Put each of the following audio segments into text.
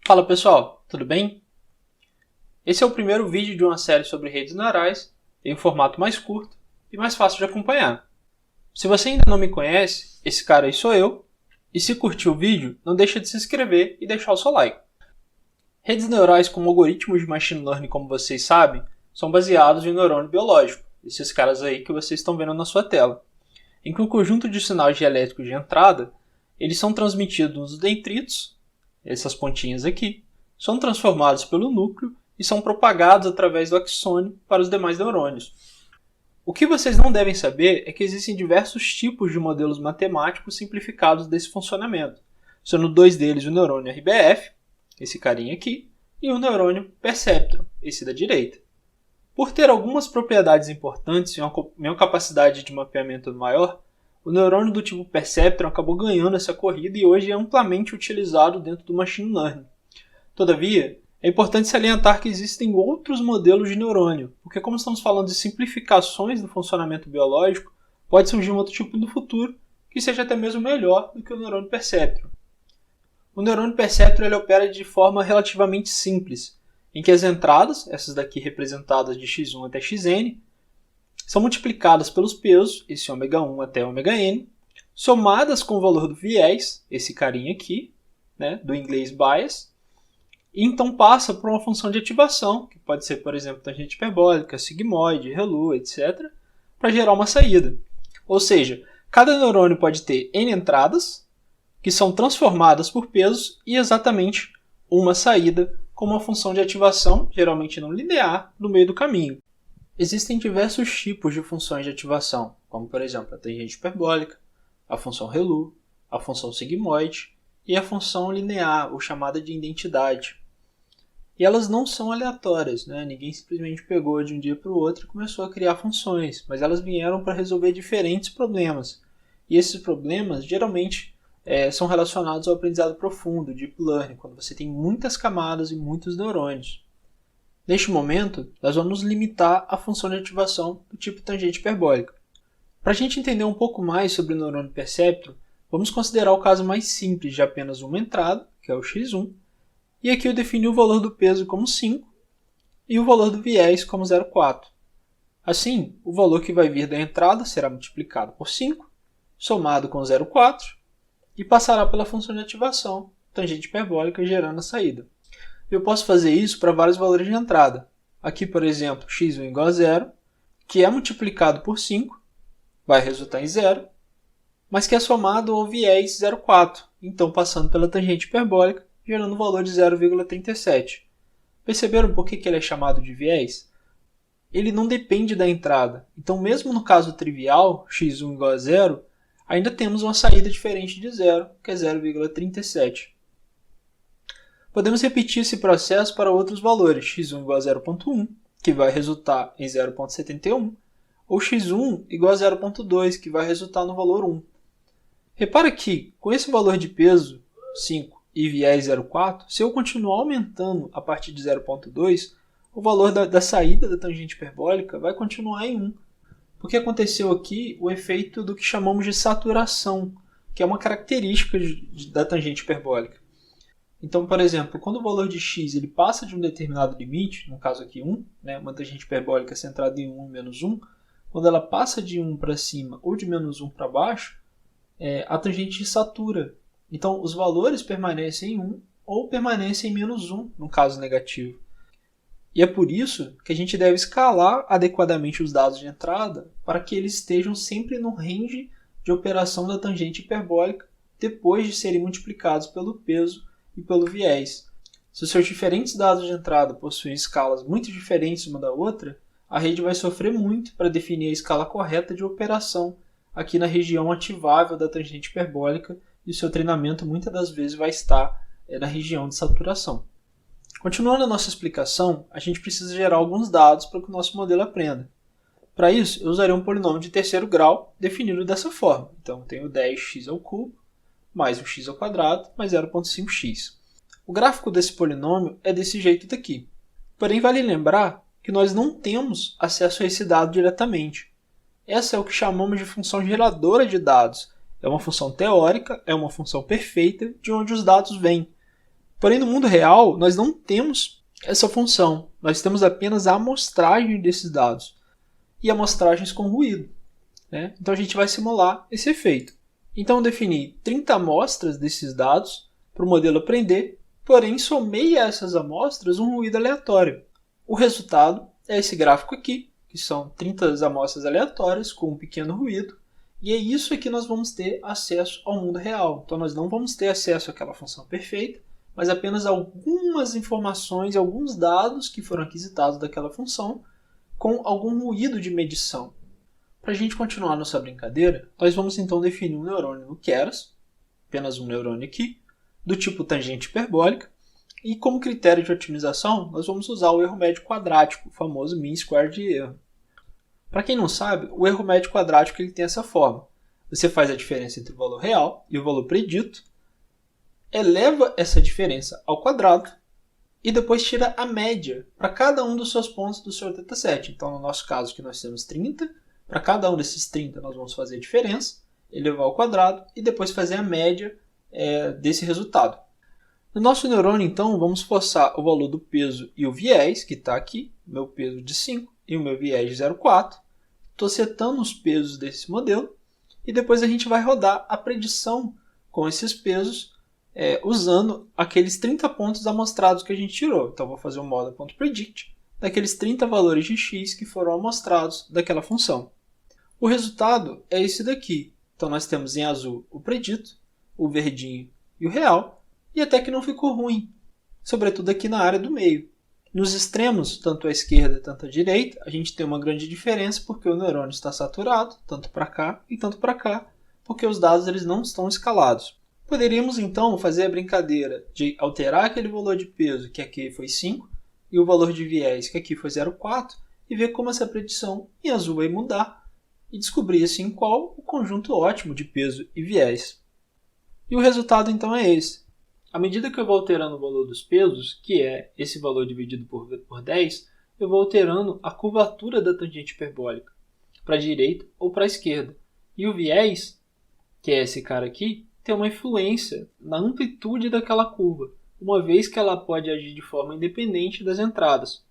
Fala pessoal, tudo bem? Esse é o primeiro vídeo de uma série sobre redes neurais em um formato mais curto e mais fácil de acompanhar. Se você ainda não me conhece, esse cara aí sou eu, e se curtiu o vídeo, não deixa de se inscrever e deixar o seu like. Redes neurais como algoritmos de machine learning, como vocês sabem, são baseados em neurônio biológico, esses caras aí que vocês estão vendo na sua tela, em que um conjunto de sinais dielétricos de entrada, eles são transmitidos nos dendritos, essas pontinhas aqui, são transformados pelo núcleo e são propagados através do axônio para os demais neurônios. O que vocês não devem saber é que existem diversos tipos de modelos matemáticos simplificados desse funcionamento, sendo dois deles o neurônio RBF, esse carinha aqui, e o neurônio perceptron, esse da direita. Por ter algumas propriedades importantes e uma capacidade de mapeamento maior, o neurônio do tipo perceptron acabou ganhando essa corrida e hoje é amplamente utilizado dentro do machine learning. Todavia, é importante salientar que existem outros modelos de neurônio, porque como estamos falando de simplificações do funcionamento biológico, pode surgir um outro tipo no futuro que seja até mesmo melhor do que o neurônio perceptron. O neurônio perceptron ele opera de forma relativamente simples, em que as entradas, essas daqui representadas de x1 até xn, são multiplicadas pelos pesos, esse ômega1 até ômega-n, somadas com o valor do viés, esse carinha aqui, né, do inglês bias, e então passa por uma função de ativação, que pode ser, por exemplo, tangente hiperbólica, sigmoide, ReLU, etc., para gerar uma saída. Ou seja, cada neurônio pode ter n entradas, que são transformadas por pesos, e exatamente uma saída com uma função de ativação, geralmente não linear, no meio do caminho. Existem diversos tipos de funções de ativação, como por exemplo a tangente hiperbólica, a função ReLU, a função sigmoide e a função linear, ou chamada de identidade. E elas não são aleatórias, né? Ninguém simplesmente pegou de um dia para o outro e começou a criar funções, mas elas vieram para resolver diferentes problemas. E esses problemas geralmente são relacionados ao aprendizado profundo, Deep Learning, quando você tem muitas camadas e muitos neurônios. Neste momento, nós vamos limitar a função de ativação do tipo tangente hiperbólica. Para a gente entender um pouco mais sobre o neurônio perceptron, vamos considerar o caso mais simples de apenas uma entrada, que é o x1, e aqui eu defini o valor do peso como 5 e o valor do viés como 0,4. Assim, o valor que vai vir da entrada será multiplicado por 5, somado com 0,4, e passará pela função de ativação, tangente hiperbólica, gerando a saída. Eu posso fazer isso para vários valores de entrada. Aqui, por exemplo, x1 igual a 0, que é multiplicado por 5, vai resultar em 0, mas que é somado ao viés 0,4, então passando pela tangente hiperbólica, gerando um valor de 0,37. Perceberam por que ele é chamado de viés? Ele não depende da entrada, então mesmo no caso trivial, x1 igual a 0, ainda temos uma saída diferente de 0, que é 0,37. Podemos repetir esse processo para outros valores, x1 igual a 0,1, que vai resultar em 0,71, ou x1 igual a 0,2, que vai resultar no valor 1. Repara que, com esse valor de peso, 5, e viés 0,4, se eu continuar aumentando a partir de 0,2, o valor da saída da tangente hiperbólica vai continuar em 1. Porque aconteceu aqui o efeito do que chamamos de saturação, que é uma característica da tangente hiperbólica. Então, por exemplo, quando o valor de x ele passa de um determinado limite, no caso aqui 1, né, uma tangente hiperbólica centrada em 1 e menos 1, quando ela passa de 1 para cima ou de menos 1 para baixo, a tangente satura. Então, os valores permanecem em 1 ou permanecem em menos 1, no caso negativo. E é por isso que a gente deve escalar adequadamente os dados de entrada para que eles estejam sempre no range de operação da tangente hiperbólica depois de serem multiplicados pelo peso e pelo viés. Se os seus diferentes dados de entrada possuem escalas muito diferentes uma da outra, a rede vai sofrer muito para definir a escala correta de operação aqui na região ativável da tangente hiperbólica e o seu treinamento muitas das vezes vai estar na região de saturação. Continuando a nossa explicação, a gente precisa gerar alguns dados para que o nosso modelo aprenda. Para isso, eu usarei um polinômio de terceiro grau definido dessa forma. Então, eu tenho 10x² mais 1x² mais 0,5x. O gráfico desse polinômio é desse jeito daqui. Porém, vale lembrar que nós não temos acesso a esse dado diretamente. Essa é o que chamamos de função geradora de dados. É uma função teórica, é uma função perfeita de onde os dados vêm. Porém, no mundo real, nós não temos essa função. Nós temos apenas a amostragem desses dados e amostragens com ruído, né? Então, a gente vai simular esse efeito. Então, eu defini 30 amostras desses dados para o modelo aprender, porém, somei a essas amostras um ruído aleatório. O resultado é esse gráfico aqui, que são 30 amostras aleatórias com um pequeno ruído, e é isso que nós vamos ter acesso ao mundo real. Então, nós não vamos ter acesso àquela função perfeita, mas apenas algumas informações, alguns dados que foram aquisitados daquela função com algum ruído de medição. Para a gente continuar nossa brincadeira, nós vamos então definir um neurônio no Keras, apenas um neurônio aqui, do tipo tangente hiperbólica, e como critério de otimização, nós vamos usar o erro médio quadrático, o famoso mean square de erro. Para quem não sabe, o erro médio quadrático ele tem essa forma. Você faz a diferença entre o valor real e o valor predito, eleva essa diferença ao quadrado e depois tira a média para cada um dos seus pontos do seu dataset. Então, no nosso caso, que nós temos 30, para cada um desses 30 nós vamos fazer a diferença, elevar ao quadrado e depois fazer a média desse resultado. No nosso neurônio, então, vamos forçar o valor do peso e o viés, que está aqui, meu peso de 5 e o meu viés de 0,4. Estou setando os pesos desse modelo e depois a gente vai rodar a predição com esses pesos usando aqueles 30 pontos amostrados que a gente tirou. Então, vou fazer o model.predict daqueles 30 valores de x que foram amostrados daquela função. O resultado é esse daqui. Então, nós temos em azul o predito, o verdinho e o real, e até que não ficou ruim, sobretudo aqui na área do meio. Nos extremos, tanto à esquerda quanto à direita, a gente tem uma grande diferença porque o neurônio está saturado, tanto para cá e tanto para cá, porque os dados eles não estão escalados. Poderíamos então fazer a brincadeira de alterar aquele valor de peso, que aqui foi 5, e o valor de viés, que aqui foi 0,4, e ver como essa predição em azul vai mudar, e descobrir assim qual o conjunto ótimo de peso e viés. E o resultado então é esse. À medida que eu vou alterando o valor dos pesos, que é esse valor dividido por 10, eu vou alterando a curvatura da tangente hiperbólica, para a direita ou para a esquerda. E o viés, que é esse cara aqui, tem uma influência na amplitude daquela curva, uma vez que ela pode agir de forma independente das entradas.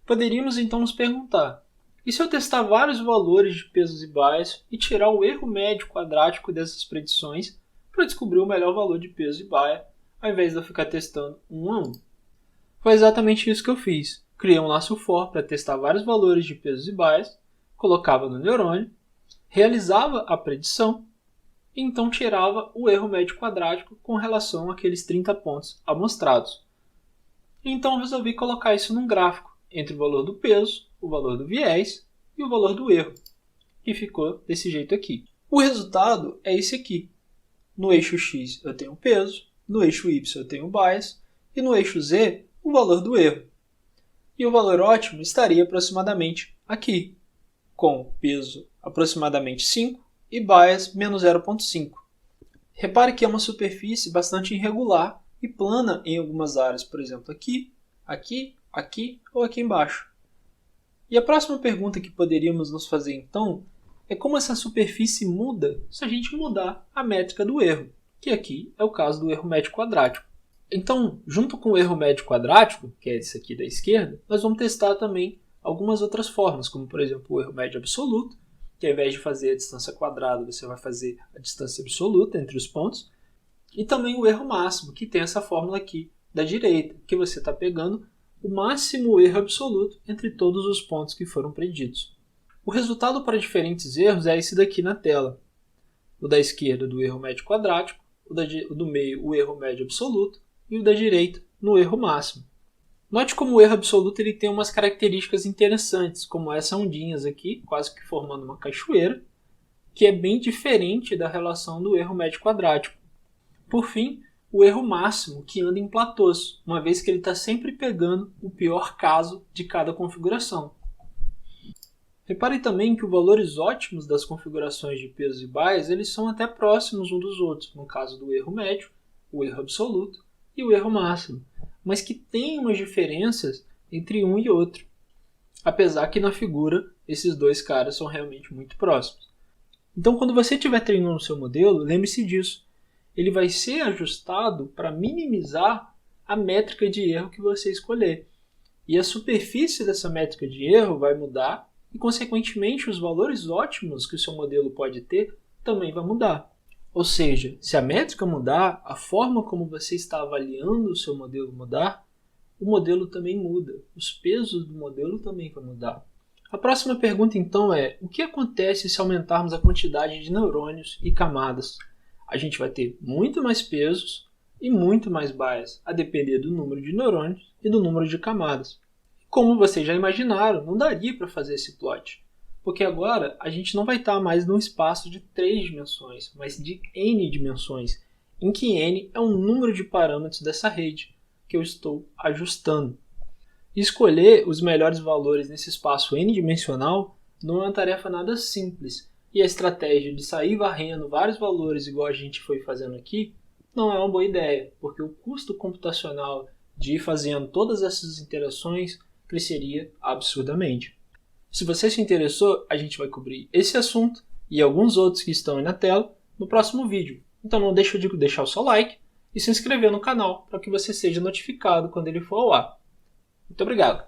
Poderíamos então nos perguntar, e se eu testar vários valores de pesos e bias e tirar o erro médio quadrático dessas predições para descobrir o melhor valor de peso e bias, ao invés de eu ficar testando um a um? Foi exatamente isso que eu fiz. Criei um laço for para testar vários valores de pesos e bias, colocava no neurônio, realizava a predição, e então tirava o erro médio quadrático com relação àqueles 30 pontos amostrados. Então resolvi colocar isso num gráfico, entre o valor do peso, o valor do viés e o valor do erro, que ficou desse jeito aqui. O resultado é esse aqui. No eixo X eu tenho o peso, no eixo Y eu tenho o bias, e no eixo Z o valor do erro. E o valor ótimo estaria aproximadamente aqui, com peso aproximadamente 5, e bias menos 0,5. Repare que é uma superfície bastante irregular e plana em algumas áreas, por exemplo, aqui, aqui, aqui ou aqui embaixo. E a próxima pergunta que poderíamos nos fazer então é como essa superfície muda se a gente mudar a métrica do erro, que aqui é o caso do erro médio quadrático. Então, junto com o erro médio quadrático, que é esse aqui da esquerda, nós vamos testar também algumas outras formas, como por exemplo o erro médio absoluto, que ao invés de fazer a distância quadrada, você vai fazer a distância absoluta entre os pontos. E também o erro máximo, que tem essa fórmula aqui da direita, que você está pegando o máximo erro absoluto entre todos os pontos que foram preditos. O resultado para diferentes erros é esse daqui na tela. O da esquerda do erro médio quadrático, o do meio o erro médio absoluto e o da direita no erro máximo. Note como o erro absoluto ele tem umas características interessantes, como essas ondinhas aqui, quase que formando uma cachoeira, que é bem diferente da relação do erro médio quadrático. Por fim, o erro máximo, que anda em platôs, uma vez que ele está sempre pegando o pior caso de cada configuração. Repare também que os valores ótimos das configurações de pesos e bias eles são até próximos uns dos outros, no caso do erro médio, o erro absoluto e o erro máximo, mas que tem umas diferenças entre um e outro, apesar que na figura esses dois caras são realmente muito próximos. Então, quando você estiver treinando o seu modelo, lembre-se disso. Ele vai ser ajustado para minimizar a métrica de erro que você escolher. E a superfície dessa métrica de erro vai mudar e, consequentemente, os valores ótimos que o seu modelo pode ter também vai mudar. Ou seja, se a métrica mudar, a forma como você está avaliando o seu modelo mudar, o modelo também muda. Os pesos do modelo também vão mudar. A próxima pergunta, então, é: o que acontece se aumentarmos a quantidade de neurônios e camadas? A gente vai ter muito mais pesos e muito mais bias, a depender do número de neurônios e do número de camadas. Como vocês já imaginaram, não daria para fazer esse plot, porque agora a gente não vai estar mais num espaço de 3 dimensões, mas de n dimensões, em que n é o número de parâmetros dessa rede que eu estou ajustando. Escolher os melhores valores nesse espaço n-dimensional não é uma tarefa nada simples, e a estratégia de sair varrendo vários valores igual a gente foi fazendo aqui não é uma boa ideia, porque o custo computacional de ir fazendo todas essas interações cresceria absurdamente. Se você se interessou, a gente vai cobrir esse assunto e alguns outros que estão aí na tela no próximo vídeo. Então não deixa de deixar o seu like e se inscrever no canal para que você seja notificado quando ele for ao ar. Muito obrigado!